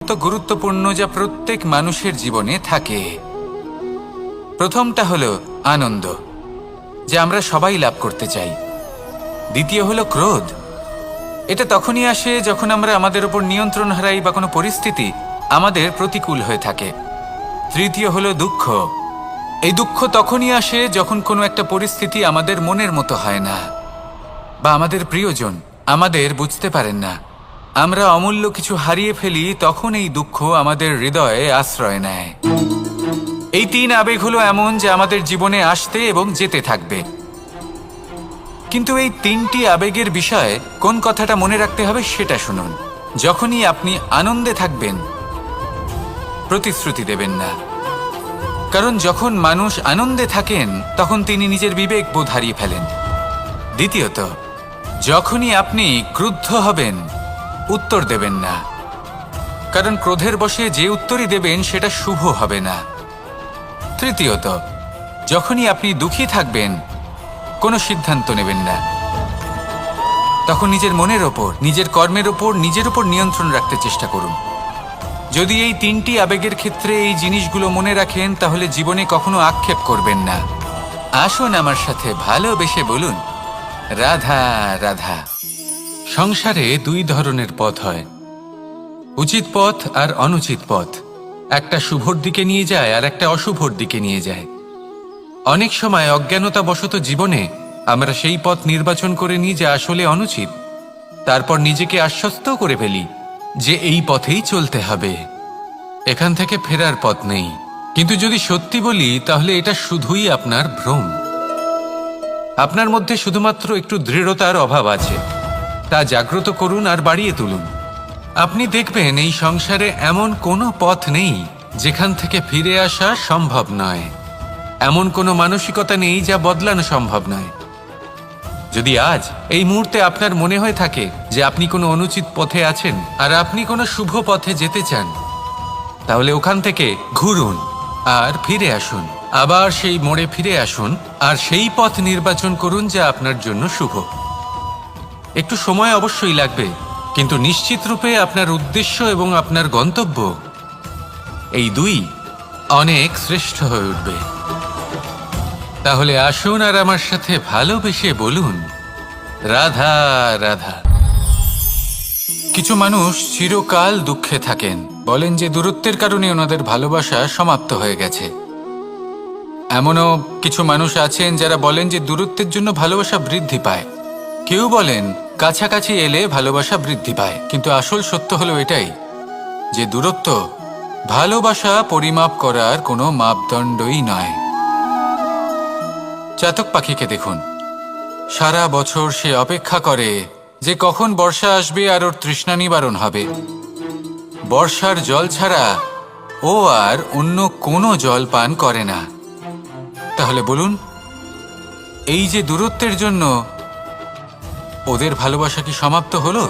অত্যন্ত গুরুত্বপূর্ণ যা প্রত্যেক মানুষের জীবনে থাকে। প্রথমটা হলো আনন্দ, যা আমরা সবাই লাভ করতে চাই। দ্বিতীয় হলো ক্রোধ, এটা তখনই আসে যখন আমরা আমাদের উপর নিয়ন্ত্রণ হারাই বা কোনো পরিস্থিতি আমাদের প্রতিকূল হয়ে থাকে। তৃতীয় হলো দুঃখ, এই দুঃখ তখনই আসে যখন কোনো একটা পরিস্থিতি আমাদের মনের মতো হয় না বা আমাদের প্রিয়জন আমাদের বুঝতে পারেন না, আমরা অমূল্য কিছু হারিয়ে ফেলি, তখন এই দুঃখ আমাদের হৃদয়ে আশ্রয় নেয়। এই তিন আবেগ হলো এমন যে আমাদের জীবনে আসতে এবং যেতে থাকবে। কিন্তু এই তিনটি আবেগের বিষয়ে কোন কথাটা মনে রাখতে হবে সেটা শুনুন। যখনই আপনি আনন্দে থাকবেন, প্রতিশ্রুতি দেবেন না, কারণ যখন মানুষ আনন্দে থাকেন তখন তিনি নিজের বিবেক বোধ হারিয়ে ফেলেন। দ্বিতীয়ত, যখনই আপনি ক্রুদ্ধ হবেন, উত্তর দেবেন না, কারণ ক্রোধের বশে যে উত্তরই দেবেন সেটা শুভ হবে না। তৃতীয়ত, যখনই আপনি দুঃখী থাকবেন, কোনো সিদ্ধান্ত নেবেন না, তখন নিজের মনের ওপর, নিজের কর্মের ওপর, নিজের ওপর নিয়ন্ত্রণ রাখতে চেষ্টা করুন। যদি এই তিনটি আবেগের ক্ষেত্রে এই জিনিসগুলো মনে রাখেন, তাহলে জীবনে কখনো আক্ষেপ করবেন না। আসুন আমার সাথে ভালোবেসে বলুন, রাধা রাধা। সংসারে দুই ধরনের পথ হয়, উচিত পথ আর অনুচিত পথ। একটা শুভর দিকে নিয়ে যায় আর একটা অশুভর দিকে নিয়ে যায়। অনেক সময় অজ্ঞানতাবশত জীবনে আমরা সেই পথ নির্বাচন করে নিই যা আসলে অনুচিত, তারপর নিজেকে আশ্বস্ত করে ফেলি যে এই পথেই চলতে হবে, এখান থেকে ফেরার পথ নেই। কিন্তু যদি সত্যি বলি, তাহলে এটা শুধুই আপনার ভ্রম। আপনার মধ্যে শুধুমাত্র একটু দৃঢ়তার অভাব আছে, তা জাগ্রত করুন আর বাড়িয়ে তুলুন। আপনি দেখবেন এই সংসারে এমন কোনো পথ নেই যেখান থেকে ফিরে আসা সম্ভব নয়, এমন কোনো মানসিকতা নেই যা বদলানো সম্ভব নয়। যদি আজ এই মুহূর্তে আপনার মনে হয়ে থাকে যে আপনি কোনো অনুচিত পথে আছেন আর আপনি কোনো শুভ পথে যেতে চান, তাহলে ওখান থেকে ঘুরুন আর ফিরে আসুন, আবার সেই মোড়ে ফিরে আসুন আর সেই পথ নির্বাচন করুন যা আপনার জন্য শুভ। একটু সময় অবশ্যই লাগবে, কিন্তু নিশ্চিত রূপে আপনার উদ্দেশ্য এবং আপনার গন্তব্য এই দুই অনেক শ্রেষ্ঠ হয়ে উঠবে। তাহলে আসুন আর আমার সাথে ভালোবেসে বলুন, রাধা রাধা। কিছু মানুষ চিরকাল দুঃখে থাকেন, বলেন যে দূরত্বের কারণে ওনাদের ভালোবাসা সমাপ্ত হয়ে গেছে। এমনও কিছু মানুষ আছেন যারা বলেন যে দূরত্বের জন্য ভালোবাসা বৃদ্ধি পায়। কেউ বলেন কাছাকাছি এলে ভালোবাসা বৃদ্ধি পায়। কিন্তু আসল সত্য হলো এটাই যে দূরত্ব ভালোবাসা পরিমাপ করার কোনো মাপদণ্ডই নয়। চাতক পাখিকে দেখুন, সারা বছর সে অপেক্ষা করে যে কখন বর্ষা আসবে আর ওর তৃষ্ণা নিবারণ হবে। বর্ষার জল ছাড়া ও আর অন্য কোনো জল পান করে না। তাহলে বলুন, এই যে দূরত্বের জন্য ওদের ভালোবাসা কি সমাপ্ত হলো?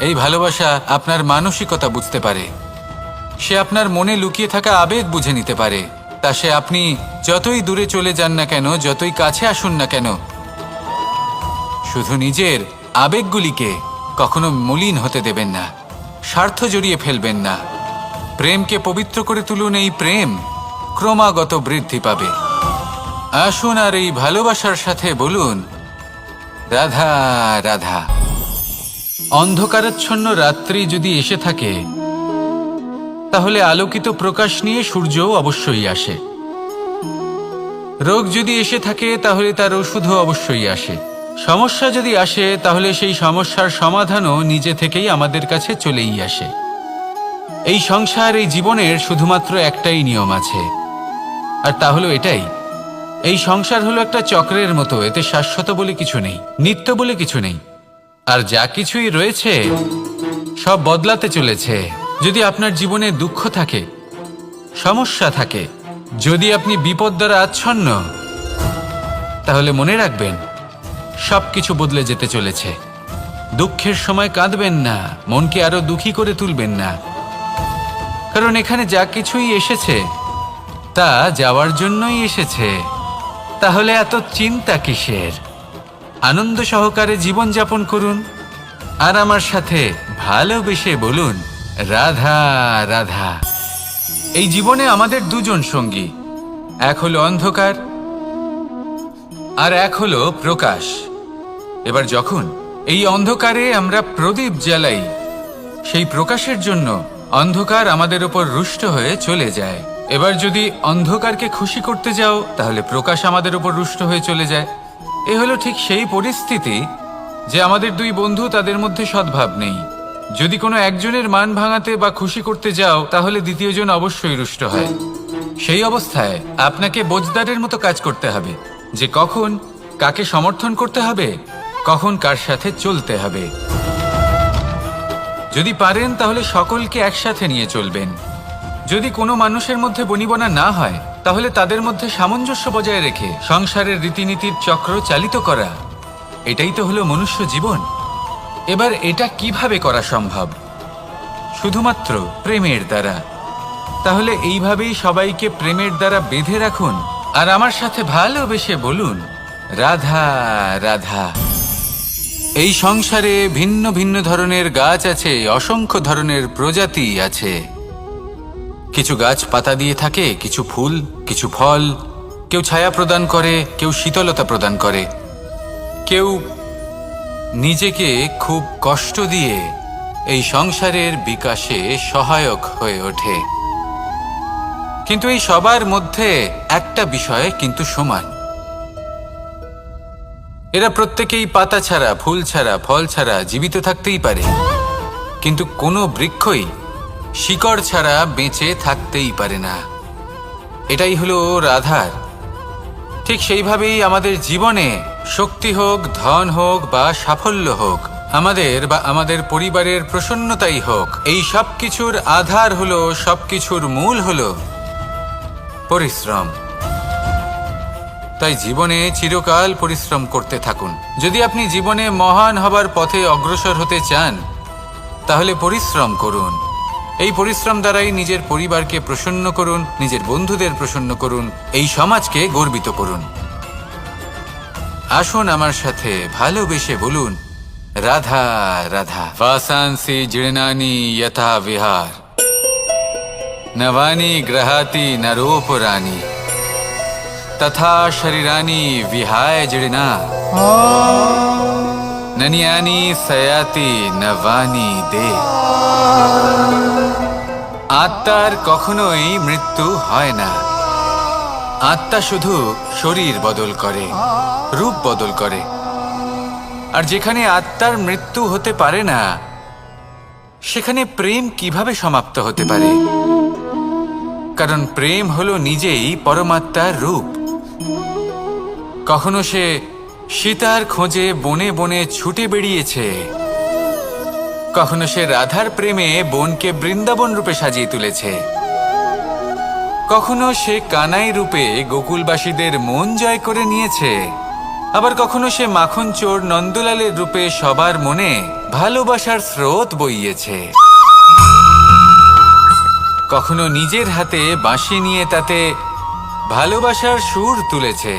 এই ভালোবাসা আপনার মানসিকতা বুঝতে পারে, সে আপনার মনে লুকিয়ে থাকা আবেগ বুঝে নিতে পারে। তা সে আপনি যতই দূরে চলে যান না কেন, যতই কাছে আসুন না কেন, শুধু নিজের আবেগগুলিকে কখনো মলিন হতে দেবেন না, স্বার্থ জড়িয়ে ফেলবেন না। প্রেমকে পবিত্র করে তুলুন, এই প্রেম ক্রমাগত বৃদ্ধি পাবে। আসুন আর এই ভালোবাসার সাথে বলুন, রাধা রাধা। অন্ধকারাচ্ছন্ন রাত্রি যদি এসে থাকে, তাহলে আলোকিত প্রকাশ নিয়ে সূর্যও অবশ্যই আসে। রোগ যদি এসে থাকে, তাহলে তার ওষুধও অবশ্যই আসে। সমস্যা যদি আসে, তাহলে সেই সমস্যার সমাধানও নিজে থেকেই আমাদের কাছে চলেই আসে। এই সংসার, এই জীবনের শুধুমাত্র একটাই নিয়ম আছে, আর তা হলো এটাই, এই সংসার হলো একটা চক্রের মতো। এতে শাশ্বত বলে কিছু নেই, নিত্য বলে কিছু নেই, আর যা কিছুই রয়েছে সব বদলাতে চলেছে। যদি আপনার জীবনে দুঃখ থাকে, সমস্যা থাকে, যদি আপনি বিপদ দ্বারা আচ্ছন্ন, তাহলে মনে রাখবেন সবকিছু বদলে যেতে চলেছে। দুঃখের সময় কাঁদবেন না, মনকে আরো দুঃখী করে তুলবেন না, কারণ এখানে যা কিছুই এসেছে তা যাওয়ার জন্যই এসেছে। তাহলে এত চিন্তা কিসের? আনন্দ সহকারে জীবন যাপন করুন, আর আমার সাথে ভালোবেসে বলুন, রাধা রাধা। এই জীবনে আমাদের দুজন সঙ্গী, এক হলো অন্ধকার আর এক হলো প্রকাশ। এবার যখন এই অন্ধকারে আমরা প্রদীপ জ্বালাই, সেই প্রকাশের জন্য অন্ধকার আমাদের উপর রুষ্ট হয়ে চলে যায়। এবার যদি অন্ধকারকে খুশি করতে যাও, তাহলে প্রকাশ আমাদের উপর রুষ্ট হয়ে চলে যায়। এ হলো ঠিক সেই পরিস্থিতি যে আমাদের দুই বন্ধু, তাদের মধ্যে সদ্ভাব নেই। যদি কোনো একজনের মান ভাঙাতে বা খুশি করতে যাও, তাহলে দ্বিতীয়জন অবশ্যই রুষ্ট হয়। সেই অবস্থায় আপনাকে বোঝদারের মতো কাজ করতে হবে, যে কখন কাকে সমর্থন করতে হবে, কখন কার সাথে চলতে হবে। যদি পারেন তাহলে সকলকে একসাথে নিয়ে চলবেন। যদি কোনো মানুষের মধ্যে বনিবনা না হয়, তাহলে তাদের মধ্যে সামঞ্জস্য বজায় রেখে সংসারের রীতিনীতির চক্র চালিত করা, এটাই তো হলো মনুষ্য জীবন। এবার এটা কিভাবে করা সম্ভব? শুধুমাত্র প্রেমের দ্বারা। তাহলে এইভাবেই সবাইকে প্রেমের দ্বারা বেঁধে রাখুন, আর আমার সাথে ভালোবেসে বলুন, রাধা রাধা। এই সংসারে ভিন্ন ভিন্ন ধরনের গাছ আছে, অসংখ্য ধরনের প্রজাতি আছে। কিছু গাছ পাতা দিয়ে থাকে, কিছু ফুল, কিছু ফল। কেউ ছায়া প্রদান করে, কেউ শীতলতা প্রদান করে, কেউ নিজেকে খুব কষ্ট দিয়ে এই সংসারের বিকাশে সহায়ক হয়ে ওঠে। কিন্তু এই সবার মধ্যে একটা বিষয় কিন্তু সমান, এরা প্রত্যেকেই পাতা ছাড়া, ফুল ছাড়া, ফল ছাড়া জীবিত থাকতেই পারে, কিন্তু কোনো বৃক্ষই শিকড় ছাড়া বেঁচে থাকতেই পারে না। এটাই হলো রাধার। ঠিক সেইভাবেই আমাদের জীবনে শক্তি হোক, ধন হোক বা সাফল্য হোক, আমাদের বা আমাদের পরিবারের প্রসন্নতাই হোক, এই সব কিছুর আধার হলো, সব কিছুর মূল হলো পরিশ্রম। তাই জীবনে চিরকাল পরিশ্রম করতে থাকুন। যদি আপনি জীবনে মহান হবার পথে অগ্রসর হতে চান, তাহলে পরিশ্রম করুন। এই পরিশ্রম দ্বারাই নিজের পরিবারকে প্রসন্ন করুন, নিজের বন্ধুদের প্রসন্ন করুন, এই সমাজকে গর্বিত করুন। আসুন আমার সাথে ভালোবেসে বলুন, রাধা রাধা। বাসাংসি জীর্ণানি যথা বিহার, নবানি গ্রহাতি নরোপরানি, তথা শরীরানি বিহায় জীর্ণা, ননিয়ানি সয়াতি নবানি দে। আত্মার কখনোই মৃত্যু হয় না। আত্মা শুধু শরীর বদল করে, রূপ বদল করে। আর যেখানে আত্মার মৃত্যু হতে পারে না, সেখানে প্রেম কিভাবে সমাপ্ত হতে পারে? কারণ প্রেম হলো নিজেই পরমাত্মার রূপ। কখনো সে সীতার খোঁজে বনে বনে ছুটে বেরিয়েছে, কখনো সে রাধার প্রেমে বনকে বৃন্দাবন রূপে সাজিয়ে তুলেছে, কখনো সে কানাই রূপে গোকুলবাসীদের মন জয় করে নিয়েছে, আবার কখনো সে মাখন চোর নন্দলালের রূপে সবার মনে ভালোবাসার স্রোত বইয়েছে। কখনো নিজের হাতে বাঁশি নিয়ে তাতে ভালোবাসার সুর তুলেছে,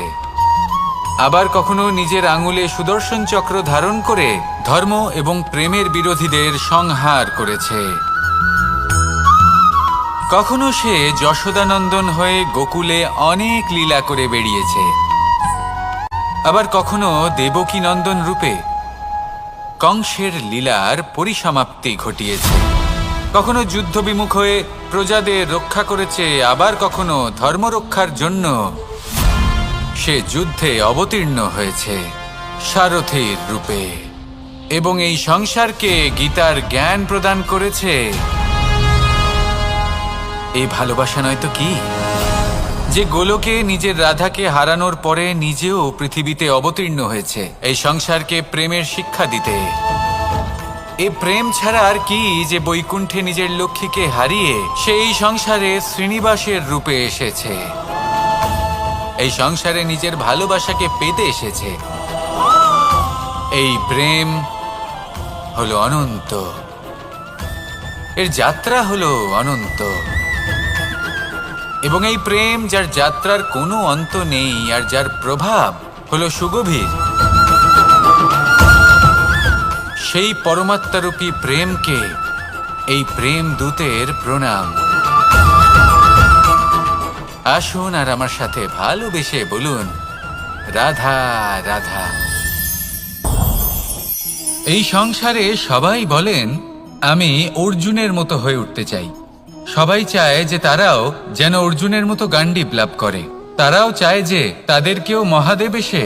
আবার কখনো নিজের আঙুলে সুদর্শন চক্র ধারণ করে ধর্ম এবং প্রেমের বিরোধীদের সংহার করেছে। কখনো সে যশোদানন্দন হয়ে গোকুলে অনেক লীলা করে বেরিয়েছে, আবার কখনো দেবকী নন্দন রূপে কংসের লীলার পরিসমাপ্তি ঘটিয়েছে। কখনো যুদ্ধ বিমুখ হয়ে প্রজাদের রক্ষা করেছে, আবার কখনো ধর্ম রক্ষার জন্য সে যুদ্ধে অবতীর্ণ হয়েছে সারথীর রূপে, এবং এই সংসারকে গীতার জ্ঞান প্রদান করেছে। এই ভালোবাসা নয় তো কি, যে গোলকে নিজের রাধাকে হারানোর পরে নিজেও পৃথিবীতে অবতীর্ণ হয়েছে এই সংসারকে প্রেমের শিক্ষা দিতে। এই প্রেম ছাড়া আর কি, যে বৈকুণ্ঠে নিজের লক্ষ্মীকে হারিয়ে সেই সংসারে শ্রীনিবাসের রূপে এসেছে, এই সংসারে নিজের ভালোবাসাকে পেতে এসেছে। এই প্রেম হলো অনন্ত, এর যাত্রা হলো অনন্ত, এবং এই প্রেম যার যাত্রার কোনো অন্ত নেই, আর যার প্রভাব হলো সুগভীর। সেই পরমাত্মারূপী প্রেমকে, এই প্রেম দূতের প্রণাম। আসুন আর আমার সাথে ভালোবেসে বলুন, রাধা রাধা। এই সংসারে সবাই বলেন, আমি অর্জুনের মতো হয়ে উঠতে চাই। সবাই চায় যে তারাও যেন অর্জুনের মতো গান্ডীব লাভ করে। তারাও চায় যে তাদেরকেও মহাদেব এসে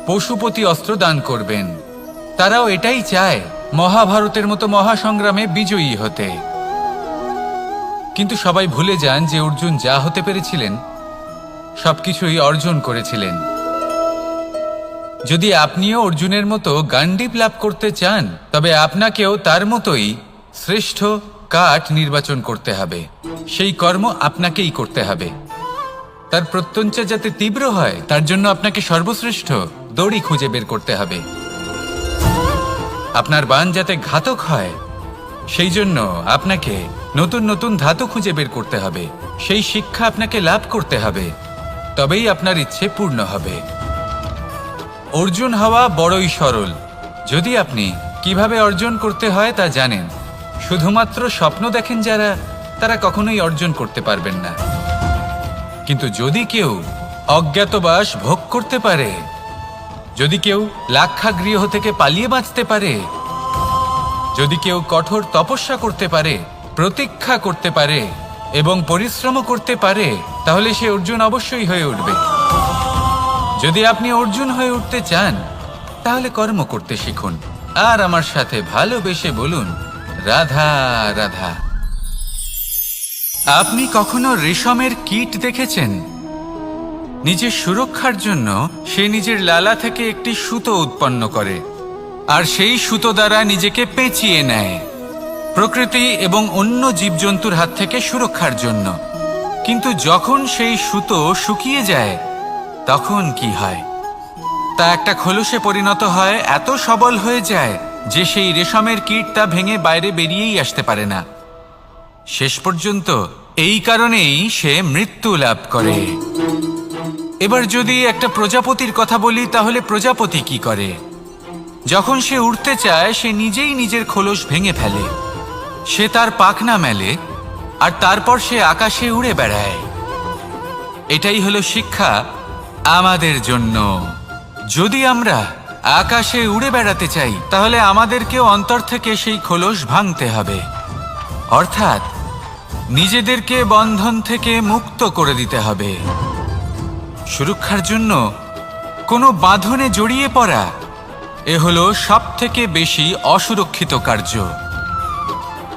পশুপতি অস্ত্র দান করবেন। তারাও এটাই চায় মহাভারতের মতো মহাসংগ্রামে বিজয়ী হতে। কিন্তু সবাই ভুলে যান যে অর্জুন যা হতে পেরেছিলেন সবকিছুই অর্জন করেছিলেন। যদি আপনিও অর্জুনের মতো গান্ডীব লাভ করতে চান, তবে আপনাকেও তার মতোই শ্রেষ্ঠ কাঠ নির্বাচন করতে হবে। সেই কর্ম আপনাকেই করতে হবে। তার প্রত্যঞ্চা যাতে তীব্র হয়, তার জন্য আপনাকে সর্বশ্রেষ্ঠ দড়ি খুঁজে বের করতে হবে। আপনার বাণ যাতে ঘাতক হয়, সেই জন্য আপনাকে নতুন নতুন ধাতু খুঁজে বের করতে হবে। সেই শিক্ষা আপনাকে লাভ করতে হবে, তবেই আপনার ইচ্ছে পূর্ণ হবে। অর্জুন হওয়া বড়ই সরল, যদি আপনি কিভাবে অর্জন করতে হয় তা জানেন। শুধুমাত্র স্বপ্ন দেখেন যারা, তারা কখনোই অর্জন করতে পারবেন না। কিন্তু যদি কেউ অজ্ঞাতবাস ভোগ করতে পারে, যদি কেউ লাক্ষাগৃহ থেকে পালিয়ে বাঁচতে পারে, যদি কেউ কঠোর তপস্যা করতে পারে, প্রতীক্ষা করতে পারে এবং পরিশ্রম করতে পারে, তাহলে সে অর্জুন অবশ্যই হয়ে উঠবে। যদি আপনি অর্জুন হয়ে উঠতে চান, তাহলে কর্ম করতে শিখুন আর আমার সাথে ভালোবেসে বলুন, রাধা রাধা। আপনি কখনো রেশমের কীট দেখেছেন? নিজের সুরক্ষার জন্য সে নিজের লালা থেকে একটি সুতো উৎপন্ন করে আর সেই সুতো দ্বারা নিজেকে পেঁচিয়ে নেয়, প্রকৃতি এবং অন্য জীবজন্তুর হাত থেকে সুরক্ষার জন্য। কিন্তু যখন সেই সুতো শুকিয়ে যায়, তখন কি হয়? তা একটা খোলসে পরিণত হয়, এত সবল হয়ে যায় যে সেই রেশমের কীট তা ভেঙে বাইরে বেরিয়েই আসতে পারে না। শেষ পর্যন্ত এই কারণেই সে মৃত্যু লাভ করে। এবার যদি একটা প্রজাপতির কথা বলি, তাহলে প্রজাপতি কি করে? যখন সে উড়তে চায়, সে নিজেই নিজের খোলস ভেঙে ফেলে। সে তার পাখনা মেলে আর তারপর সে আকাশে উড়ে বেড়ায়। এটাই হলো শিক্ষা আমাদের জন্য। যদি আমরা আকাশে উড়ে বেড়াতে চাই, তাহলে আমাদেরকেও অন্তর থেকে সেই খোলস ভাঙতে হবে, অর্থাৎ নিজেদেরকে বন্ধন থেকে মুক্ত করে দিতে হবে। সুরক্ষার জন্য কোনো বাঁধনে জড়িয়ে পড়া, এ হলো সবথেকে বেশি অসুরক্ষিত কার্য।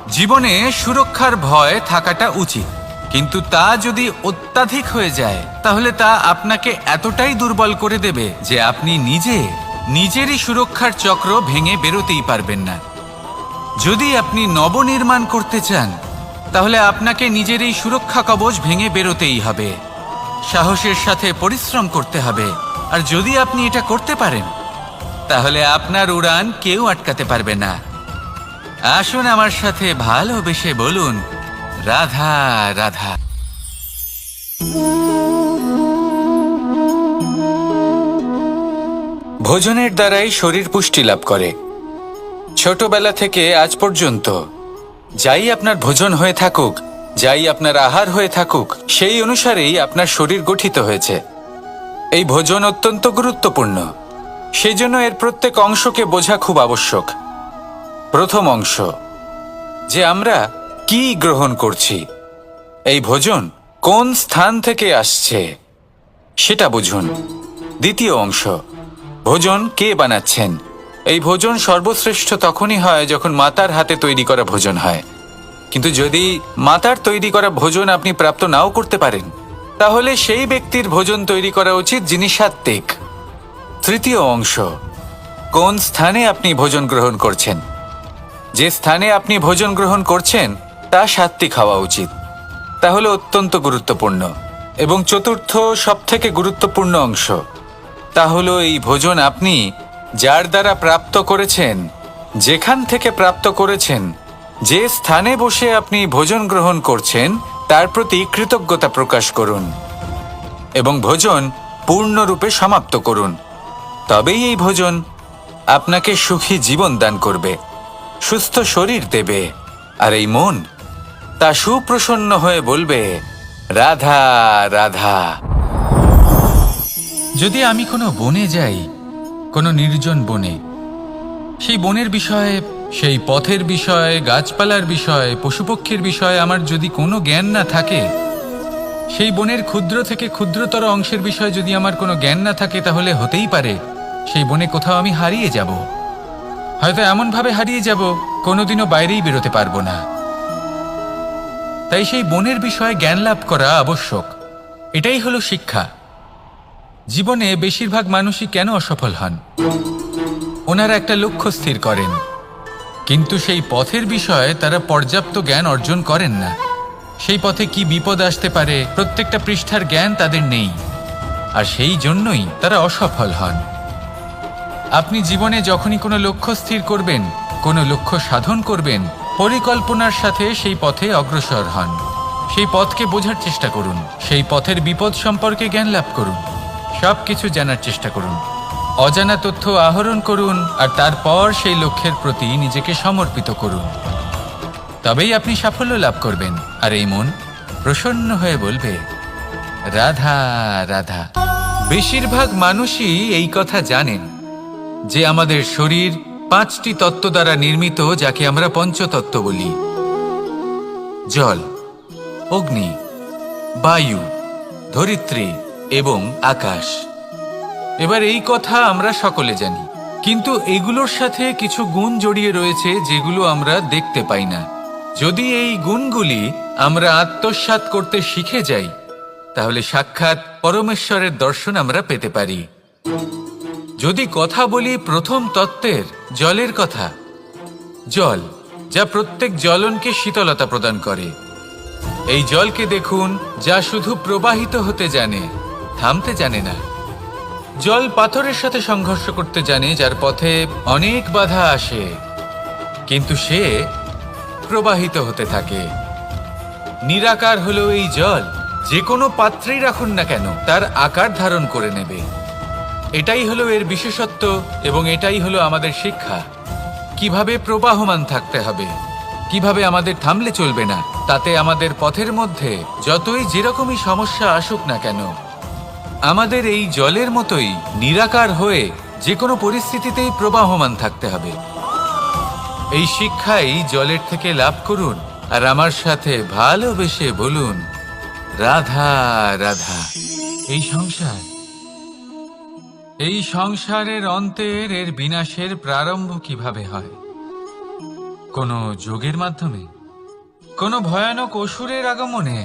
জীবনে সুরক্ষার ভয় থাকাটা উচিত, কিন্তু তা যদি অত্যাধিক হয়ে যায়, তাহলে তা আপনাকে এতটাই দুর্বল করে দেবে যে আপনি নিজেরই সুরক্ষার চক্র ভেঙে বেরোতেই পারবেন না। যদি আপনি নবনির্মাণ করতে চান, তাহলে আপনাকে নিজের এই সুরক্ষা কবচ ভেঙে বেরোতেই হবে। সাহসের সাথে পরিশ্রম করতে হবে। আর যদি আপনি এটা করতে পারেন, তাহলে আপনার উড়ান কেউ আটকাতে পারবে না। আসুন আমার সাথে ভালোবেসে বলুন, রাধা রাধা। ভোজনের দ্বারাই শরীর পুষ্টি লাভ করে। ছোটবেলা থেকে আজ পর্যন্ত যাই আপনার ভোজন হয়ে থাকুক, যাই আপনার আহার হয়ে থাকুক, সেই অনুসারেই আপনার শরীর গঠিত হয়েছে। এই ভোজন অত্যন্ত গুরুত্বপূর্ণ, সেই জন্য এর প্রত্যেক অংশকে বোঝা খুব আবশ্যক। প্রথম অংশ, যে আমরা কি গ্রহণ করছি, এই ভোজন কোন স্থান থেকে আসছে সেটা বুঝুন। দ্বিতীয় অংশ, ভোজন কে বানাচ্ছেন। এই ভোজন সর্বশ্রেষ্ঠ তখনই হয় যখন মাতার হাতে তৈরি করা ভোজন হয়। কিন্তু যদি মাতার তৈরি করা ভোজন আপনি প্রাপ্ত নাও করতে পারেন, তাহলে সেই ব্যক্তির ভোজন তৈরি করা উচিত যিনি সাত্ত্বিক। তৃতীয় অংশ, কোন স্থানে আপনি ভোজন গ্রহণ করছেন। যে স্থানে আপনি ভোজন গ্রহণ করছেন তা সাত্ত্বিক হওয়া উচিত। তাহলে অত্যন্ত গুরুত্বপূর্ণ। এবং চতুর্থ সবথেকে গুরুত্বপূর্ণ অংশ, তা হলো এই ভোজন আপনি যার দ্বারা প্রাপ্ত করেছেন, যেখান থেকে প্রাপ্ত করেছেন, যে স্থানে বসে আপনি ভোজন গ্রহণ করছেন, তার প্রতি কৃতজ্ঞতা প্রকাশ করুন এবং ভোজন পূর্ণরূপে সমাপ্ত করুন। তবেই এই ভোজন আপনাকে সুখী জীবন দান করবে, সুস্থ শরীর দেবে, আর এই মন তা সুপ্রসন্ন হয়ে বলবে রাধা রাধা। যদি আমি কোনো বনে যাই, কোনো নির্জন বনে, সেই বনের বিষয়ে, সেই পথের বিষয়ে, গাছপালার বিষয়ে, পশুপক্ষীর বিষয়ে আমার যদি কোনো জ্ঞান না থাকে, সেই বনের ক্ষুদ্র থেকে ক্ষুদ্রতর অংশের বিষয়ে যদি আমার কোনো জ্ঞান না থাকে, তাহলে হতেই পারে সেই বনে কোথাও আমি হারিয়ে যাব। হয়তো এমনভাবে হারিয়ে যাব কোনোদিনও বাইরেই বেরোতে পারবো না। তাই সেই বনের বিষয়ে জ্ঞান লাভ করা আবশ্যক। এটাই হলো শিক্ষা। জীবনে বেশিরভাগ মানুষই কেন অসফল হন? ওনারা একটা লক্ষ্য স্থির করেন, কিন্তু সেই পথের বিষয়ে তারা পর্যাপ্ত জ্ঞান অর্জন করেন না। সেই পথে কি বিপদ আসতে পারে প্রত্যেকটা পৃষ্ঠার জ্ঞান তাদের নেই, আর সেই জন্যই তারা অসফল হন। আপনি জীবনে যখনই কোনো লক্ষ্য স্থির করবেন, কোনো লক্ষ্য সাধন করবেন, পরিকল্পনার সাথে সেই পথে অগ্রসর হন। সেই পথকে বোঝার চেষ্টা করুন, সেই পথের বিপদ সম্পর্কে জ্ঞান লাভ করুন, সব কিছু জানার চেষ্টা করুন, অজানা তথ্য আহরণ করুন, আর তারপর সেই লক্ষ্যের প্রতি নিজেকে সমর্পিত করুন। তবেই আপনি সাফল্য লাভ করবেন, আর এই মন প্রসন্ন হয়ে বলবে রাধা রাধা। বেশিরভাগ মানুষই এই কথা জানেন যে আমাদের শরীর 5টি তত্ত্ব দ্বারা নির্মিত, যাকে আমরা পঞ্চতত্ত্ব বলি: জল, অগ্নি, বায়ু, ধরিত্রী এবং আকাশ। এবার এই কথা আমরা সকলে জানি, কিন্তু এগুলোর সাথে কিছু গুণ জড়িয়ে রয়েছে যেগুলো আমরা দেখতে পাই না। যদি এই গুণগুলি আমরা আত্মসাৎ করতে শিখে যাই, তাহলে সাক্ষাৎ পরমেশ্বরের দর্শন আমরা পেতে পারি। যদি কথা বলি প্রথম তত্ত্বের, জলের কথা, জল যা প্রত্যেক জ্বলনকে শীতলতা প্রদান করে। এই জলকে দেখুন, যা শুধু প্রবাহিত হতে জানে, থামতে জানে না। জল পাথরের সাথে সংঘর্ষ করতে জানে, যার পথে অনেক বাধা আসে, কিন্তু সে প্রবাহিত হতে থাকে। নিরাকার হলো এই জল, যে কোনো পাত্রেই রাখুন না কেন তার আকার ধারণ করে নেবে। এটাই হলো এর বিশেষত্ব, এবং এটাই হলো আমাদের শিক্ষা। কিভাবে প্রবাহমান থাকতে হবে, কিভাবে আমাদের থামলে চলবে না, তাতে আমাদের পথের মধ্যে যতই যেরকমই সমস্যা আসুক না কেন, আমাদের এই জলের মতোই নিরাকার হয়ে যে কোনো পরিস্থিতিতেই প্রবাহমান থাকতে হবে। এই শিক্ষাই জলের থেকে লাভ করুন, আর আমার সাথে ভালোবেসে বলুন রাধা রাধা। এই সংসারের অন্তের, এর বিনাশের প্রারম্ভ কিভাবে হয়? কোনো যোগের মাধ্যমে, কোনো ভয়ানক অসুরের আগমনে,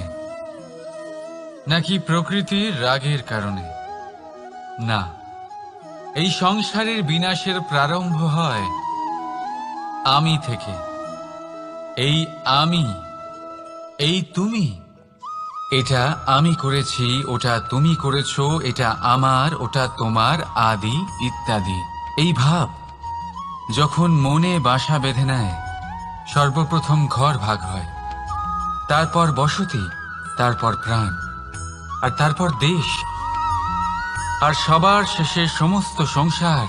নাকি প্রকৃতির রাগের কারণে? না, এই সংসারের বিনাশের প্রারম্ভ হয় আমি থেকে। এই আমি, এই তুমি, এটা আমি করেছি, ওটা তুমি করেছো, এটা আমার, ওটা তোমার, আদি ইত্যাদি। এই ভাব যখন মনে বাসা বেঁধে নেয়, সর্বপ্রথম ঘর ভাগ হয়, তারপর বসতি, তারপর প্রাণ, আর তারপর দেশ, আর সবার শেষে সমস্ত সংসার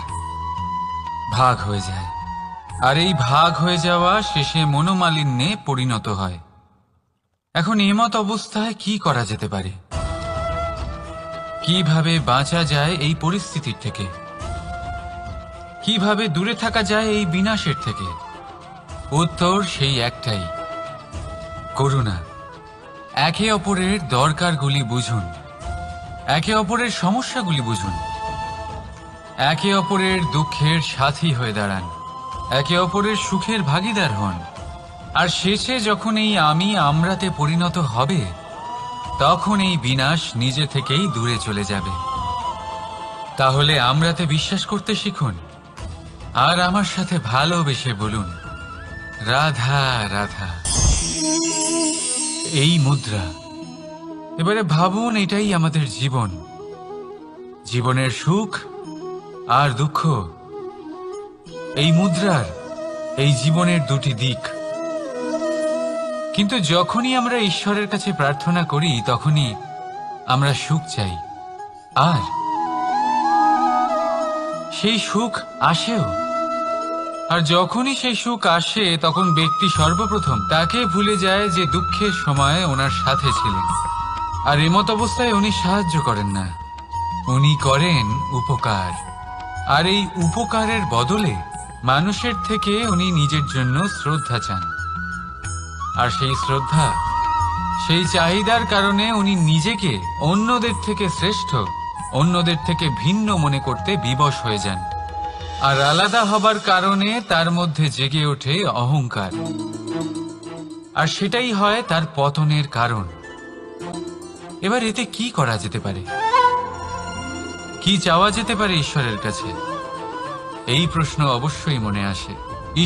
ভাগ হয়ে যায়। আর এই ভাগ হয়ে যাওয়া শেষে মনোমালিন্যে পরিণত হয়। এখন এমত অবস্থায় কি করা যেতে পারে? কিভাবে বাঁচা যায় এই পরিস্থিতির থেকে? কিভাবে দূরে থাকা যায় এই বিনাশের থেকে? উত্তর সেই একটাই, করুণা। একে অপরের দরকারগুলি বুঝুন, একে অপরের সমস্যাগুলি বুঝুন, একে অপরের দুঃখের সাথী হয়ে দাঁড়ান, একে অপরের সুখের ভাগীদার হন। আর শেষে যখন এই আমি আমরাতে পরিণত হবে, তখন এই বিনাশ নিজে থেকেই দূরে চলে যাবে। তাহলে আমরাতে বিশ্বাস করতে শিখুন, আর আমার সাথে ভালোবেসে বলুন রাধা রাধা। এই মুদ্রা, এবারে ভাবুন, এটাই আমাদের জীবন, জীবনের সুখ আর দুঃখ। এই মুদ্রার, এই জীবনের দুটি দিক। কিন্তু যখনই আমরা ঈশ্বরের কাছে প্রার্থনা করি, তখনই আমরা সুখ চাই, আর সেই সুখ আসেও। আর যখনই সেই সুখ আসে তখন ব্যক্তি সর্বপ্রথম তাকে ভুলে যায় যে দুঃখের সময় ওনার সাথে ছিলেন। আর এমত অবস্থায় উনি সাহায্য করেন না, উনি করেন উপকার। আর এই উপকারের বদলে মানুষের থেকে উনি নিজের জন্য শ্রদ্ধা চান। আর সেই শ্রদ্ধা, সেই চাহিদার কারণে উনি নিজেকে অন্যদের থেকে শ্রেষ্ঠ, অন্যদের থেকে ভিন্ন মনে করতে বিবশ হয়ে যান। আর আলাদা হবার কারণে তার মধ্যে জেগে ওঠে অহংকার। আর সেটাই হয় তার পতনের কারণ। এবার এতে কি করা যেতে পারে? কি চাওয়া যেতে পারে ঈশ্বরের কাছে? এই প্রশ্ন অবশ্যই মনে আসে।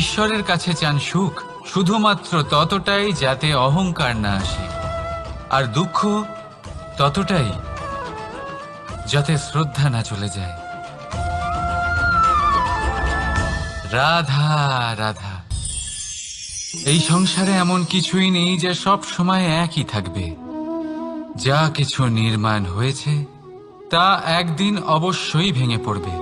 ঈশ্বরের কাছে চান সুখ, শুধুমাত্র ততটাই যাতে অহংকার না আসে, আর দুঃখ ততটাই যাতে শ্রদ্ধা না চলে যায়। রাধা রাধা। এই সংসারে এমন কিছুই নেই যা সব সময় একই থাকবে। যা কিছু নির্মাণ হয়েছে তা একদিন অবশ্যই ভেঙে পড়বে।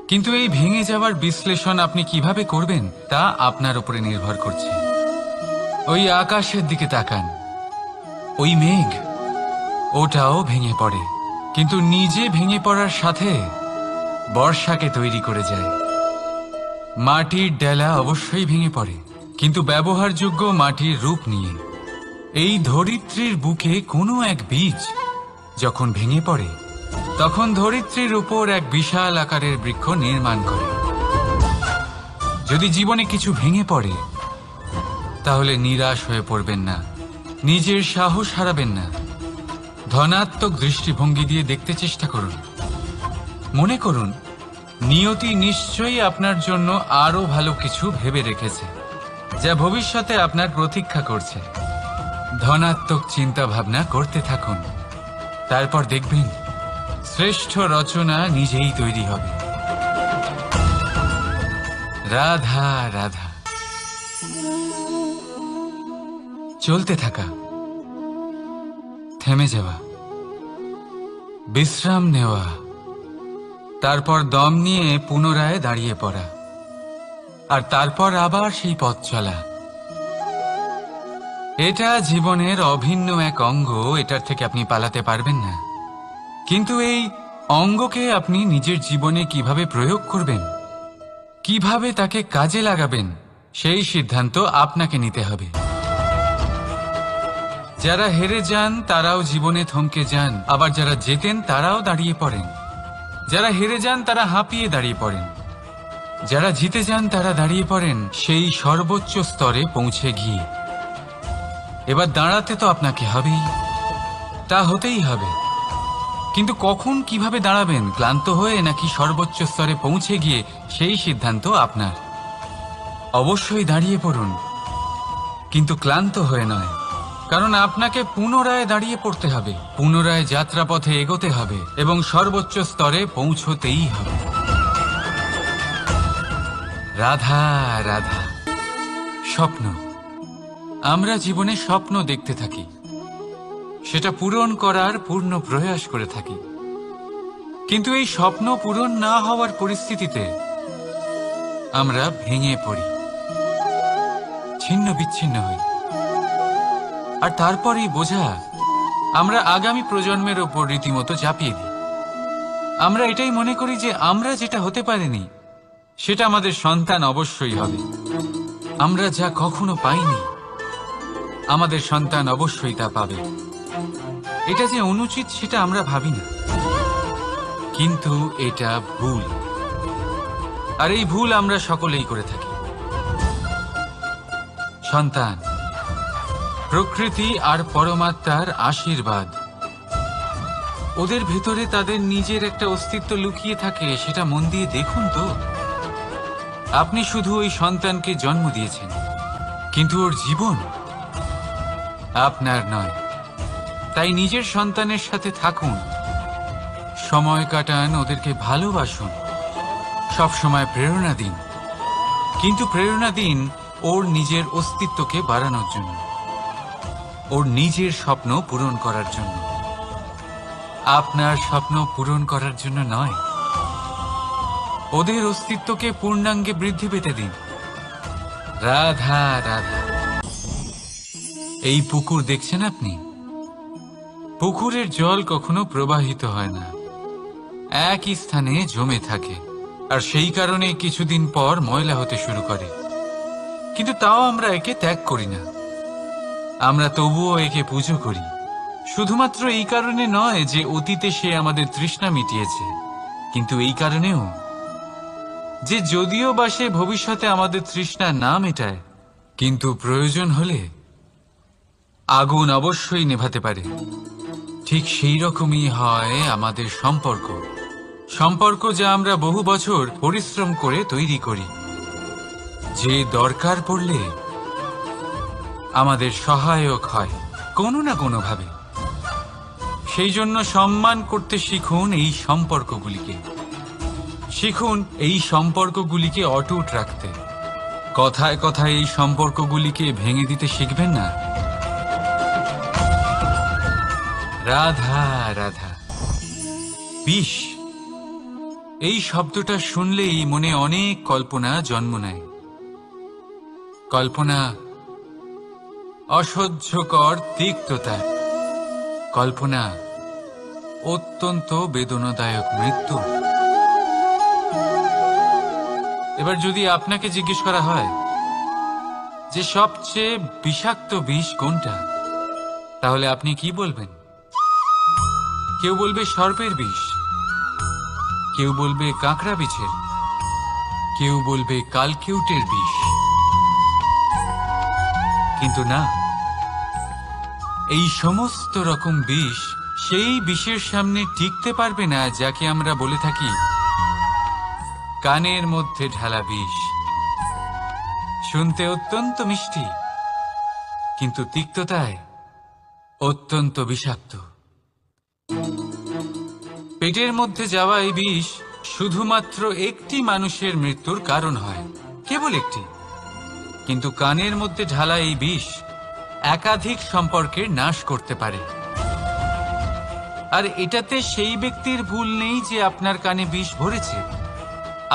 কিন্তু এই ভেঙে যাওয়ার বিশ্লেষণ আপনি কিভাবে করবেন তা আপনার উপরে নির্ভর করছে। ওই আকাশের দিকে তাকান, ওই মেঘ, ওটাও ভেঙে পড়ে, কিন্তু নিজে ভেঙে পড়ার সাথে বর্ষাকে তৈরি করে যায়। মাটির ডেলা অবশ্যই ভেঙে পড়ে, কিন্তু ব্যবহারযোগ্য মাটির রূপ নিয়ে। এই ধরিত্রীর বুকে কোনো এক বীজ যখন ভেঙে পড়ে তখন ধরিত্রীর উপর এক বিশাল আকারের বৃক্ষ নির্মাণ করে। যদি জীবনে কিছু ভেঙে পড়ে তাহলে নিরাশ হয়ে পড়বেন না, নিজের সাহস হারাবেন না। ধনাত্মক দৃষ্টিভঙ্গি দিয়ে দেখতে চেষ্টা করুন। মনে করুন নিয়তি নিশ্চয়ই আপনার জন্য আরো ভালো কিছু ভেবে রেখেছে, যা ভবিষ্যতে আপনার প্রতীক্ষা করছে। ধনাত্মক চিন্তা ভাবনা করতে থাকুন, তারপর দেখবেন শ্রেষ্ঠ রচনা নিজেই তৈরি হবে। রাধা রাধা। চলতে থাকা, থেমে যাওয়া, বিশ্রাম নেওয়া, তারপর দম নিয়ে পুনরায় দাঁড়িয়ে পড়া, আর তারপর আবার সেই পথ চলা। এটা জীবনের অভিন্ন এক অঙ্গ, এটার থেকে আপনি পালাতে পারবেন না। কিন্তু এই অঙ্গকে আপনি নিজের জীবনে কিভাবে প্রয়োগ করবেন, কিভাবে তাকে কাজে লাগাবেন, সেই সিদ্ধান্ত আপনাকে নিতে হবে। যারা হেরে যান তারাও জীবনে থমকে যান, আবার যারা জেতেন তারাও দাঁড়িয়ে পড়েন। যারা হেরে যান তারা হাঁপিয়ে দাঁড়িয়ে পড়েন, যারা জিতে যান তারা দাঁড়িয়ে পড়েন সেই সর্বোচ্চ স্তরে পৌঁছে গিয়ে। এবার দাঁড়াতে তো আপনাকে হবেই, তা হতেই হবে। কিন্তু কখন কিভাবে দাঁড়াবেন, ক্লান্ত হয়ে নাকি সর্বোচ্চ স্তরে পৌঁছে গিয়ে, সেই সিদ্ধান্ত আপনার। অবশ্যই দাঁড়িয়ে পড়ুন, কিন্তু ক্লান্ত হয়ে নয়, কারণ আপনাকে পুনরায় দাঁড়িয়ে পড়তে হবে, পুনরায় যাত্রাপথে এগোতে হবে এবং সর্বোচ্চ স্তরে পৌঁছতেই হবে। রাধা রাধা। স্বপ্ন, আমরা জীবনে স্বপ্ন দেখতে থাকি, সেটা পূরণ করার পূর্ণ প্রয়াস করে থাকি। কিন্তু এই স্বপ্ন পূরণ না হওয়ার পরিস্থিতিতে আমরা ভেঙে পড়ি, ছিন্ন বিচ্ছিন্ন হই। আর তারপরেই বোঝা আমরা আগামী প্রজন্মের ওপর রীতিমতো চাপিয়ে দিই। আমরা এটাই মনে করি যে আমরা যেটা হতে পারিনি সেটা আমাদের সন্তান অবশ্যই হবে। আমরা যা কখনো পাইনি আমাদের সন্তান অবশ্যই তা পাবে। এটা যে অনুচিত সেটা আমরা ভাবি না, কিন্তু এটা ভুল। আর এই ভুল আমরা সকলেই করে থাকি। সন্তান প্রকৃতি আর পরমাত্মার আশীর্বাদ। ওদের ভেতরে তাদের নিজের একটা অস্তিত্ব লুকিয়ে থাকে, সেটা মন দিয়ে দেখুন তো। আপনি শুধু ওই সন্তানকে জন্ম দিয়েছেন, কিন্তু ওর জীবন আপনার নয়। তাই নিজের সন্তানের সাথে থাকুন, সময় কাটান, ওদেরকে ভালোবাসুন, সব সময় প্রেরণা দিন, কিন্তু প্রেরণা দিন ওর নিজের অস্তিত্বকে বাড়ানোর জন্য, ওর নিজের স্বপ্ন পূরণ করার জন্য, আপনার স্বপ্ন পূরণ করার জন্য নয়। ওদের অস্তিত্বকে পূর্ণাঙ্গে বৃদ্ধি পেতে দিন। রাধা রাধা। এই পুকুর দেখছেন আপনি? পুকুরের জল কখনো প্রবাহিত হয় না, একই স্থানে জমে থাকে, আর সেই কারণে কিছুদিন পর ময়লা হতে শুরু করে। কিন্তু তাও আমরা একে ত্যাগ করি না, আমরা তবুও একে পুজো করি। শুধুমাত্র এই কারণে নয় যে অতীতে সে আমাদের তৃষ্ণা মিটিয়েছে, কিন্তু এই কারণেও যে যদিও বা সে ভবিষ্যতে আমাদের তৃষ্ণা না মেটায়, কিন্তু প্রয়োজন হলে আগুন অবশ্যই নেভাতে পারে। ঠিক সেই রকমই হয় আমাদের সম্পর্ক যা আমরা বহু বছর পরিশ্রম করে তৈরি করি, যে দরকার পড়লে আমাদের সহায়ক হয় কোনো না কোনোভাবে। সেই জন্য সম্মান করতে শিখুন এই সম্পর্কগুলিকে, শিখুন এই সম্পর্কগুলিকে অটুট রাখতে। কথায় কথায় এই সম্পর্কগুলিকে ভেঙে দিতে শিখবেন না। রাধা রাধা। বিষ, এই শব্দটা শুনলেই মনে অনেক কল্পনা জন্ম নেয়। কল্পনা অসহ্যকর তিক্ততা, কল্পনা অত্যন্ত বেদনাদায়ক মৃত্যু। এবার যদি আপনাকে জিজ্ঞেস করা হয় যে সবচেয়ে বিষাক্ত বিষ কোনটা, তাহলে আপনি কি বলবেন? কেউ বলবে সর্পের বিষ, কেউ বলবে কাঁকড়া বিছের, কেউ বলবে কালকিউটের বিষ। কিন্তু না, এই সমস্ত রকম বিষ সেই বিষের সামনে টিকতে পারবে না যাকে আমরা বলে থাকি কানের মধ্যে ঢালা বিষ। শুনতে অত্যন্ত মিষ্টি, কিন্তু তিক্ততায় অত্যন্ত বিষাক্ত। পেটের মধ্যে যাওয়া এই বিষ শুধুমাত্র একটি মানুষের মৃত্যুর কারণ হয়, কেবল একটি। কিন্তু কানের মধ্যে ঢালা এই বিষ একাধিক সম্পর্কের নাশ করতে পারে। আর এটাতে সেই ব্যক্তির ভুল নেই যে আপনার কানে বিষ ভরেছে,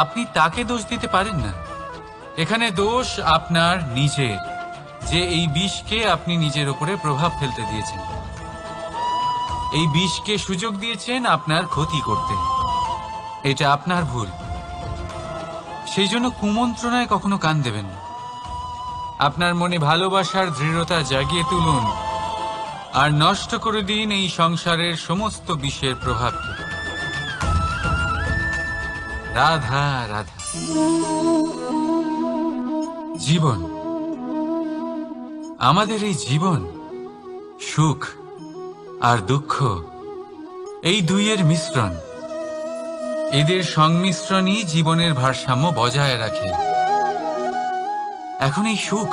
আপনি তাকে দোষ দিতে পারেন না। এখানে দোষ আপনার নিজের, যে এই বিষকে আপনি নিজের উপরে প্রভাব ফেলতে দিয়েছেন, এই বিষকে সুযোগ দিয়েছেন আপনার ক্ষতি করতে। এটা আপনার ভুল। সেই জন্য কুমন্ত্রণায় কখনো কান দেবেন না। আপনার মনে ভালোবাসার দৃঢ়তা জাগিয়ে তুলুন আর নষ্ট করে দিন এই সংসারের সমস্ত বিষের প্রভাবকে। রাধা রাধা। জীবন, আমাদের এই জীবন সুখ আর দুঃখ, এই দুইয়ের মিশ্রণ। এদের সংমিশ্রণই জীবনের ভারসাম্য বজায় রাখে। এখন এই সুখ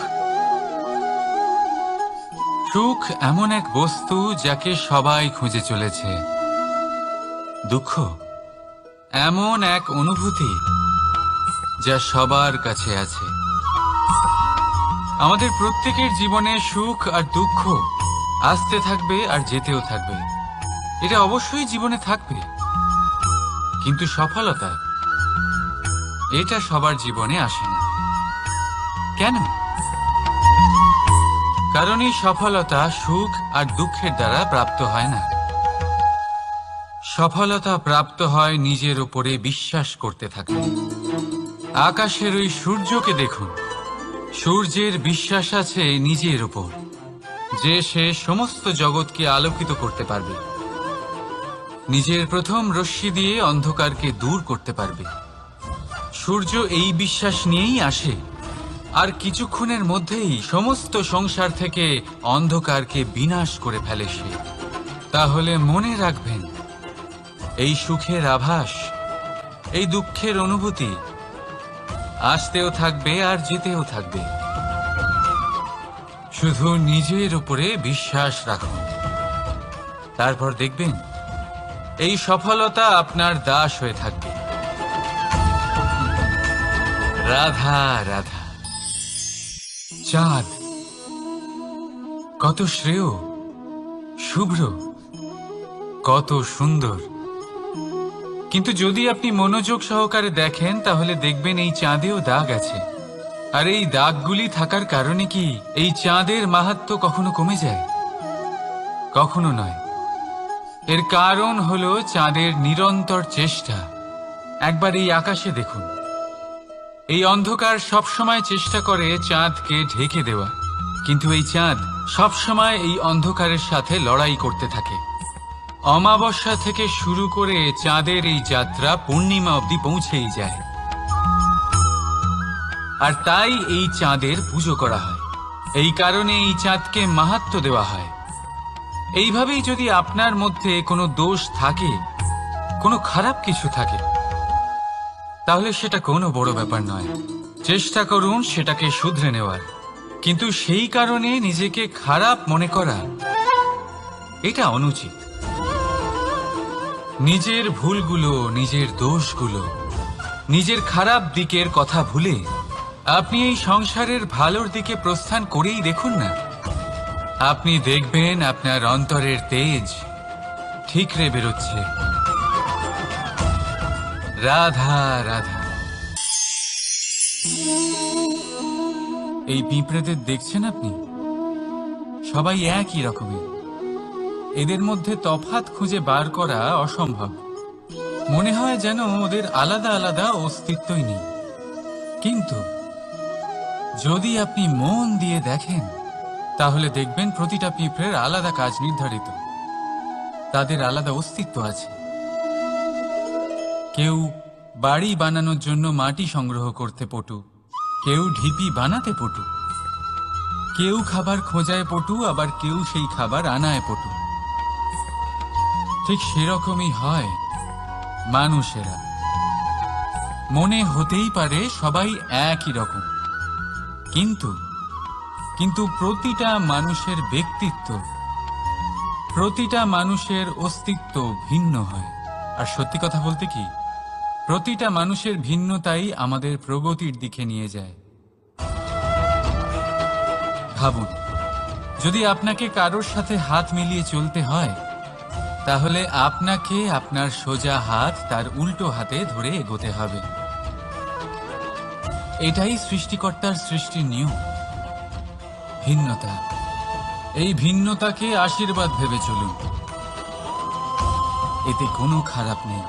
এমন এক বস্তু যাকে সবাই খুঁজে চলেছে। দুঃখ এমন এক অনুভূতি যা সবার কাছে আছে। আমাদের প্রত্যেকের জীবনে সুখ আর দুঃখ আসতে থাকবে আর যেতেও থাকবে, এটা অবশ্যই জীবনে থাকবে। কিন্তু সফলতা, এটা সবার জীবনে আসে না। কেন? কারণ এই সফলতা সুখ আর দুঃখের দ্বারা প্রাপ্ত হয় না। সফলতা প্রাপ্ত হয় নিজের উপরে বিশ্বাস করতে থাকলে। আকাশের ওই সূর্যকে দেখুন, সূর্যের বিশ্বাস আছে নিজের উপর যে সে সমস্ত জগৎকে আলোকিত করতে পারবে, নিজের প্রথম রশ্মি দিয়ে অন্ধকারকে দূর করতে পারবে। সূর্য এই বিশ্বাস নিয়েই আসে, আর কিছুক্ষণের মধ্যেই সমস্ত সংসার থেকে অন্ধকারকে বিনাশ করে ফেলে সে। তাহলে মনে রাখবেন, এই সুখের আভাস, এই দুঃখের অনুভূতি আসতেও থাকবে আর যেতেও থাকবে। শুধু নিজের উপরে বিশ্বাস রাখুন, তারপর দেখবেন এই সফলতা আপনার দাস হয়ে থাকবে। রাধা রাধা। চাঁদ কত শ্রেয়, শুভ্র, কত সুন্দর। কিন্তু যদি আপনি মনোযোগ সহকারে দেখেন তাহলে দেখবেন এই চাঁদেও দাগ আছে। আর এই দাগগুলি থাকার কারণে কি এই চাঁদের মাহাত্ম্য কখনো কমে যায়? কখনো নয়। এর কারণ হলো চাঁদের নিরন্তর চেষ্টা। একবার এই আকাশে দেখুন, এই অন্ধকার সবসময় চেষ্টা করে চাঁদকে ঢেকে দেওয়া, কিন্তু এই চাঁদ সবসময় এই অন্ধকারের সাথে লড়াই করতে থাকে। অমাবস্যা থেকে শুরু করে চাঁদের এই যাত্রা পূর্ণিমা অবধি পৌঁছেই যায়। আর তাই এই চাঁদের পুজো করা হয়, এই কারণে এই চাঁদকে মাহাত্ম্য দেওয়া হয়। এইভাবেই যদি আপনার মধ্যে কোনো দোষ থাকে, কোনো খারাপ কিছু থাকে, তাহলে সেটা কোনো বড় ব্যাপার নয়। চেষ্টা করুন সেটাকে শুধরে নেওয়ার, কিন্তু সেই কারণে নিজেকে খারাপ মনে করা এটা অনুচিত। নিজের ভুলগুলো, নিজের দোষগুলো, নিজের খারাপ দিকের কথা ভুলে আপনি এই সংসারের ভালোর দিকে প্রস্থান করেই দেখুন না। আপনি দেখবেন আপনার অন্তরের তেজ ঠিকরে বেরোচ্ছে। রাধা রাধা। এই পিঁপড়েদের দেখছেন আপনি? সবাই একই রকমের। এদের মধ্যে তফাৎ খুঁজে বার করা অসম্ভব। মনে হয় যেন ওদের আলাদা আলাদা অস্তিত্বই নেই। কিন্তু যদি আপনি মন দিয়ে দেখেন তাহলে দেখবেন প্রতিটা পিঁপড়ের আলাদা কাজ নির্ধারিত, তাদের আলাদা অস্তিত্ব আছে। কেউ বাড়ি বানানোর জন্য মাটি সংগ্রহ করতে পটু, কেউ ঢিপি বানাতে পটু, কেউ খাবার খোঁজায় পটু, আবার কেউ সেই খাবার আনায় পটু। ঠিক সেরকমই হয় মানুষেরা। মনে হতেই পারে সবাই একই রকম, কিন্তু প্রতিটা মানুষের ব্যক্তিত্ব, প্রতিটা মানুষের অস্তিত্ব ভিন্ন হয়। আর সত্যি কথা বলতে কি, প্রতিটা মানুষের ভিন্নতাই আমাদের প্রগতির দিকে নিয়ে যায়। ভাবুন, যদি আপনাকে কারোর সাথে হাত মিলিয়ে চলতে হয়, তাহলে আপনাকে আপনার সোজা হাত তার উল্টো হাতে ধরে এগোতে হবে। এটাই সৃষ্টিকর্তার সৃষ্টির নিয়ম। ভিন্নতা, এই ভিন্নতাকে আশীর্বাদ ভেবে চলুন, এতে কোনো খারাপ নেই।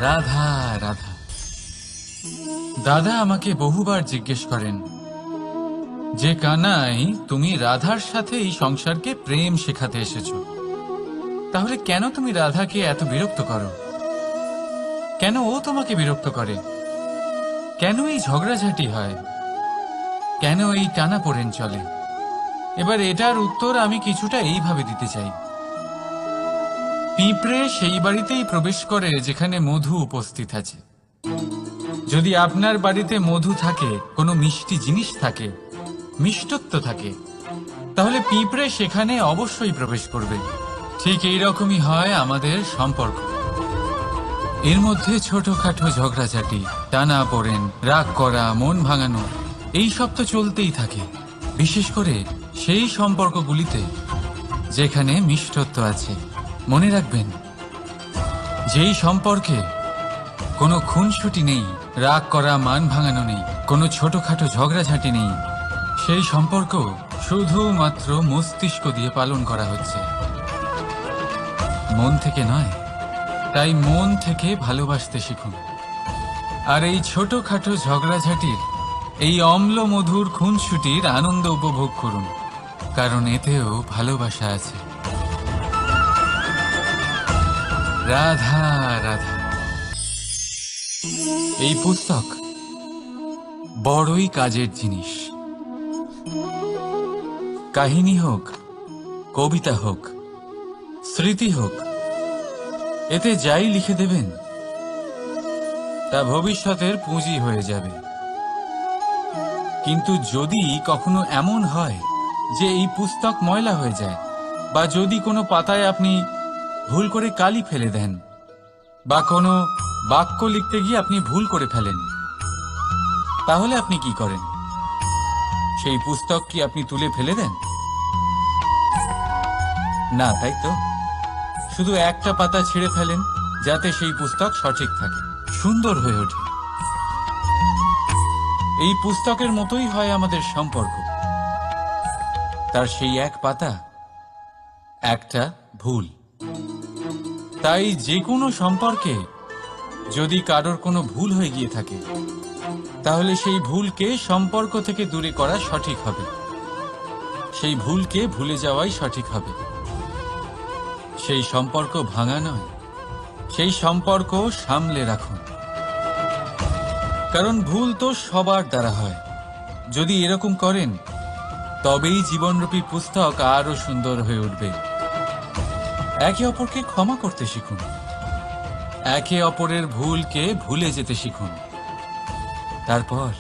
রাধা রাধা। দাদা আমাকে বহুবার জিজ্ঞেস করেন যে কানাই, তুমি রাধার সাথে এই সংসারকে প্রেম শেখাতে এসেছো, তাহলে কেন তুমি রাধাকে এত বিরক্ত করো? কেন ও তোমাকে বিরক্ত করে? কেন এই ঝগড়াঝাটি হয়? কেন এই টানাপোড়েন চলে? এবার এটার উত্তর আমি কিছুটা এইভাবে দিতে চাই। পিঁপড়ে সেই বাড়িতেই প্রবেশ করে যেখানে মধু উপস্থিত আছে। যদি আপনার বাড়িতে মধু থাকে, কোনো মিষ্টি জিনিস থাকে, মিষ্টত্ব থাকে, তাহলে পিঁপড়ে সেখানে অবশ্যই প্রবেশ করবে। ঠিক এইরকমই হয় আমাদের সম্পর্ক। এর মধ্যে ছোটখাটো ঝগড়াঝাটি, টানাপোড়েন, রাগ করা, মন ভাঙানো, এই সব তো চলতেই থাকে। বিশেষ করে সেই সম্পর্কগুলিতে যেখানে মিষ্টত্ব আছে। মনে রাখবেন, যেই সম্পর্কে কোনো খুনসুটি নেই, রাগ করা, মান ভাঙানো নেই, কোনো ছোটখাটো ঝগড়াঝাটি নেই, সেই সম্পর্ক শুধুমাত্র মস্তিষ্ক দিয়ে পালন করা হচ্ছে, মন থেকে নয়। তাই মন থেকে ভালোবাসতে শিখুন। আর এই ছোটখাটো ঝগড়াঝাটির, এই অম্ল মধুর খুনসুটির আনন্দ উপভোগ করুন, কারণ এতেও ভালোবাসা আছে। রাধা রাধা। এই পুস্তক বড়ই কাজের জিনিস। কাহিনী হোক, কবিতা হোক, স্মৃতি হোক, এতে যাই লিখে দেবেন তা ভবিষ্যতের পুঁজি হয়ে যাবে। কিন্তু যদি কখনো এমন হয় যে এই পুস্তক ময়লা হয়ে যায়, বা যদি কোনো পাতায় আপনি ভুল করে কালি ফেলে দেন, বা কোনো বাক্য লিখতে গিয়ে আপনি ভুল করে ফেলেন, তাহলে আপনি কি করেন? সেই পুস্তক কি আপনি তুলে ফেলে দেন? না, তাই তো? শুধু একটা পাতা ছিঁড়ে ফেলেন, যাতে সেই পুস্তক সঠিক থাকে, সুন্দর হয়ে ওঠে। এই পুস্তকের মতোই হয় আমাদের সম্পর্ক। তার সেই এক পাতা, একটা ভুল। তাই যে কোনো সম্পর্কে যদি কারোর কোনো ভুল হয়ে গিয়ে থাকে, তাহলে সেই ভুলকে সম্পর্ক থেকে দূরে করা সঠিক হবে। সেই ভুলকে ভুলে যাওয়াই সঠিক হবে। সেই সম্পর্ক ভাঙা নয়, সেই সম্পর্ক সামলে রাখুন। কারণ ভুল তো সবার দ্বারা হয়। যদি এরকম করেন, তবেই জীবনরূপী পুস্তক আরো সুন্দর হয়ে উঠবে। একে অপরকে ক্ষমা করতে শিখুন। একে অপরের ভুলকে ভুলে যেতে শিখুন। তারপর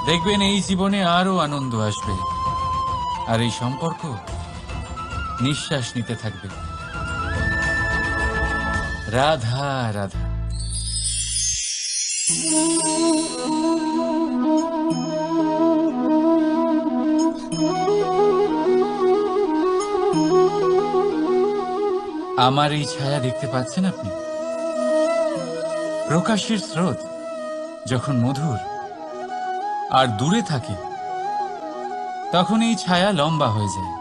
দেখবেন এই জীবনে আরো আনন্দ আসবে, আর এই সম্পর্ক নিঃশ্বাস নিতে থাকবে। রাধা রাধা। আমার এই ছায়া দেখতে পাচ্ছেন আপনি? প্রকাশের স্রোত যখন মধুর আর দূরে থাকে, তখন এই ছায়া লম্বা হয়ে যায়।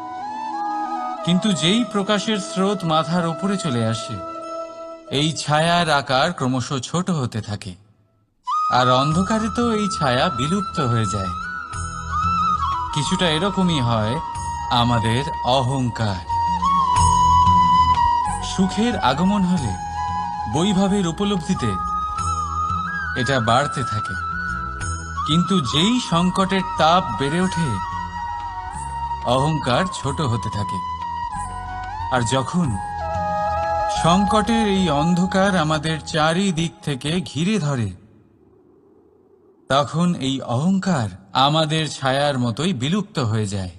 কিন্তু যেই প্রকাশের স্রোত মাথার উপরে চলে আসে, এই ছায়ার আকার ক্রমশ ছোট হতে থাকে। আর অন্ধকারে তো এই ছায়া বিলুপ্ত হয়ে যায়। কিছুটা এরকমই হয় আমাদের অহংকার। সুখের আগমন হলে, বৈভবের উপলব্ধিতে এটা বাড়তে থাকে। কিন্তু যেই সংকটের তাপ বেড়ে ওঠে, অহংকার ছোট হতে থাকে। আর যখন সংকটের এই অন্ধকার আমাদের চারিদিক থেকে ঘিরে ধরে, তখন এই অহংকার আমাদের ছায়ার মতোই বিলুপ্ত হয়ে যায়।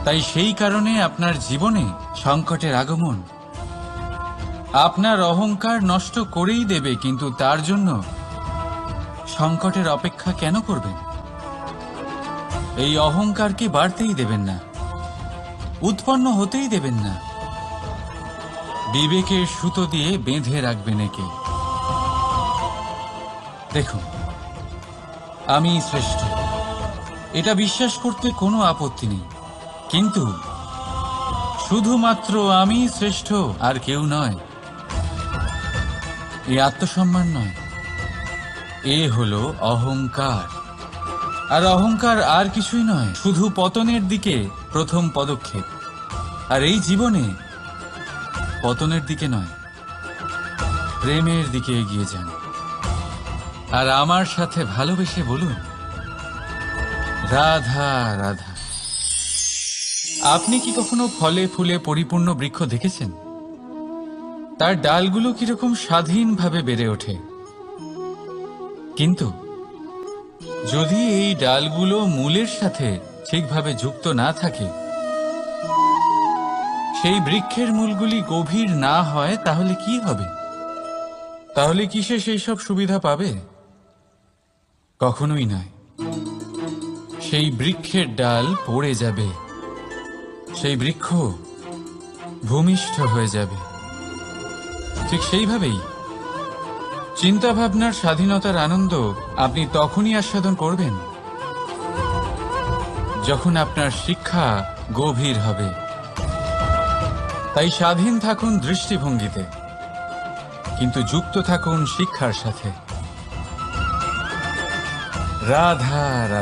তাই সেই কারণে আপনার জীবনে সংকটের আগমন আপনার অহংকার নষ্ট করেই দেবে, কিন্তু তার জন্য সংকটের অপেক্ষা কেন করবেন? এই অহংকারকে বাড়তেই দেবেন না, উৎপন্ন হতেই দেবেন না। বিবেকের সুতো দিয়ে বেঁধে রাখবেন একে। দেখুন, আমি শ্রেষ্ঠ, এটা বিশ্বাস করতে কোনো আপত্তি নেই। কিন্তু শুধুমাত্র আমি শ্রেষ্ঠ, আর কেউ নয়, এ আত্মসম্মান নয়, এ হলো অহংকার। আর অহংকার আর কিছুই নয়, শুধু পতনের দিকে প্রথম পদক্ষেপ। আর এই জীবনে পতনের দিকে নয়, প্রেমের দিকে এগিয়ে যান। আর আমার সাথে ভালোবেসে বলুন, রাধা রাধা। আপনি কি কখনো ফলে ফুলে পরিপূর্ণ বৃক্ষ দেখেছেন? তার ডালগুলো কিরকম স্বাধীনভাবে বেড়ে ওঠে। কিন্তু যদি এই ডালগুলো মূলের সাথে ঠিকভাবে যুক্ত না থাকে, সেই বৃক্ষের মূলগুলি গভীর না হয়, তাহলে কি হবে? তাহলে কি সে সেই সব সুবিধা পাবে? কখনোই নয়। সেই বৃক্ষের ডাল পড়ে যাবে, সেই বৃক্ষ ভূমিষ্ঠ হয়ে যাবে। ঠিক সেইভাবেই চিন্তাভাবনার স্বাধীনতার আনন্দ আপনি তখনই আস্বাদন করবেন, যখন আপনার শিক্ষা গভীর হবে। তাই স্বাধীন থাকুন দৃষ্টিভঙ্গিতে, কিন্তু যুক্ত থাকুন শিক্ষার সাথে। রাধা রাধা।